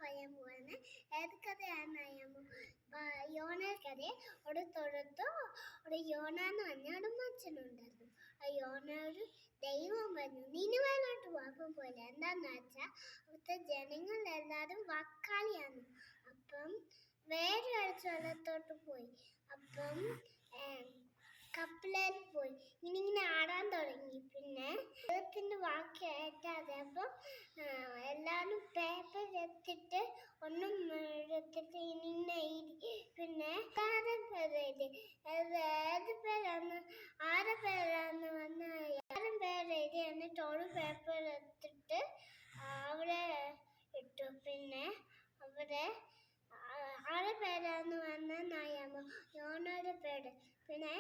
പറയാൻ പോവാണ്. ഏത് കഥയാണ് യോണ കഥ. ഒരു തൊഴുത്ത് ഒരു യോണ എന്ന് പറഞ്ഞ ഒരു മനുഷ്യനുണ്ടായിരുന്നു. ആ യോണ ഒരു ദൈവം പറഞ്ഞു നിനുവേലോട്ട് പോകാൻ പോലെ. എന്താന്ന് വെച്ചാൽ അവിടുത്തെ ജനങ്ങളെല്ലാവരും വക്കാലിയാണ്. അപ്പം വേറെ സ്ഥലത്തോട്ട് പോയി. അപ്പം കപ്പലേൽ പോയി ഇങ്ങനെ ആടാൻ തുടങ്ങി. പിന്നെ ദൈവത്തിൻ്റെ വാക്ക് കേട്ടാതെ അപ്പം എല്ലാവരും പേപ്പർ എടുത്തിട്ട് ഒന്നും എടുത്തിട്ട് ഇങ്ങനെ പിന്നെ ഏത് പേരാന്ന് ആരെ പേരാന്ന് വന്ന് എല്ലാവരും പേരെഴുതി എന്നിട്ട് ഒരു പേപ്പർ എടുത്തിട്ട് അവിടെ ഇട്ടു. പിന്നെ അവിടെ ആരെ പേരാന്ന് വന്ന നായാമോ യോണയുടെ പേര്. പിന്നെ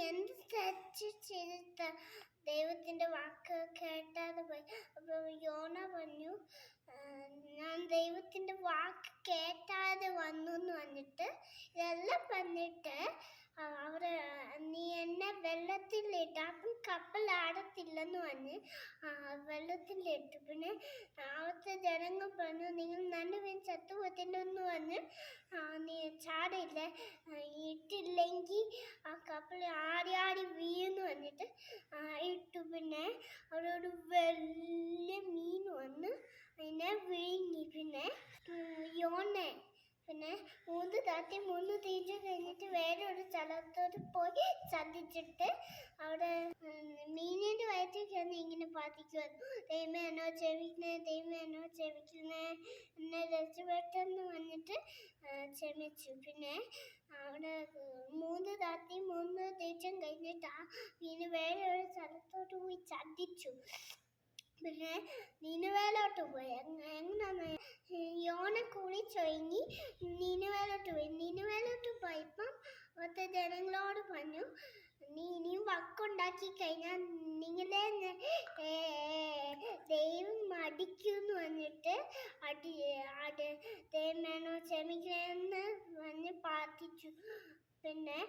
എന്ത് തെറ്റ് ചെയ്തിട്ട ദൈവത്തിൻ്റെ വാക്ക് കേട്ടാതെ പോയി. അപ്പോൾ യോണ പറഞ്ഞു ഞാൻ ദൈവത്തിൻ്റെ വാക്ക് കേട്ടാതെ വന്നു എന്ന് പറഞ്ഞിട്ട് ഇതെല്ലാം പറഞ്ഞിട്ട് അവിടെ നീ എന്നെ വെള്ളത്തിലിട്ട് അപ്പം കപ്പലാടത്തില്ലെന്ന് പറഞ്ഞ് വെള്ളത്തിലിട്ടു. പിന്നെ അവിടുത്തെ ജനങ്ങൾ പറഞ്ഞു നിങ്ങൾ നടുവിൻ ചത്തുപോത്തില്ലെന്ന് പറഞ്ഞ് നീ ചാടില്ല ഇട്ടില്ലെങ്കിൽ ആ കപ്പൽ ആടി ആടി വീഴുന്നു വന്നിട്ട് ഇട്ടു. പിന്നെ അവിടെ ഒരു വലിയ മീൻ വന്ന് അതിനെ വിഴുങ്ങി. പിന്നെ യോണെ പിന്നെ 3 താത്തി 3 തീറ്റ കഴിഞ്ഞിട്ട് വേറെ ഒരു സ്ഥലത്തോട്ട് പോയി ചതിച്ചിട്ട് അവിടെ മീനിൻ്റെ വയറ്റിൽ ചെന്ന് ഇങ്ങനെ പ്രാർത്ഥിക്കുമായിരുന്നു. ദൈവമേ എന്നോ ക്ഷമിക്കണേ, ദൈവമേ എന്നോ ക്ഷമിക്കണേ, എന്നെ രക്ഷപ്പെട്ടെന്ന് വന്നിട്ട് ക്ഷമിച്ചു. പിന്നെ അവിടെ 3 താത്തി 3 തീറ്റം കഴിഞ്ഞിട്ട് ആ മീന് വേറെ ഒരു സ്ഥലത്തോട്ട് പോയി ചതിച്ചു. പിന്നെ നിനുവേലോട്ട് പോയി. എങ്ങനെയാന്ന് യോണ കുളിച്ചൊരുങ്ങി നിനുവേലോട്ട് പോയി. നിനുവേലോട്ട് പോയപ്പം അവിടുത്തെ ജനങ്ങളോട് പറഞ്ഞു ഇനിയും വക്കുണ്ടാക്കി കഴിഞ്ഞാൽ നിങ്ങളെ ദൈവം അടിക്കുമെന്ന് പറഞ്ഞിട്ട് ദൈവമേനോ ക്ഷമിക്കണമെന്ന് പറഞ്ഞ് പ്രാർത്ഥിച്ചു. പിന്നെ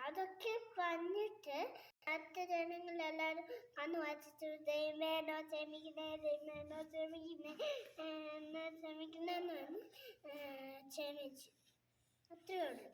അതൊക്കെ പറഞ്ഞിട്ട് അടുത്ത ജനങ്ങളെല്ലാവരും അന്ന് വായിച്ചിട്ട് ദൈവമേനോ ക്ഷമിക്കണേ, ദൈവമേനോ ക്ഷമിക്കണേ, എന്നോ ക്ഷമിക്കണമെന്ന് പറഞ്ഞ് ക്ഷമിച്ചു. അത്രയേ ഉള്ളൂ.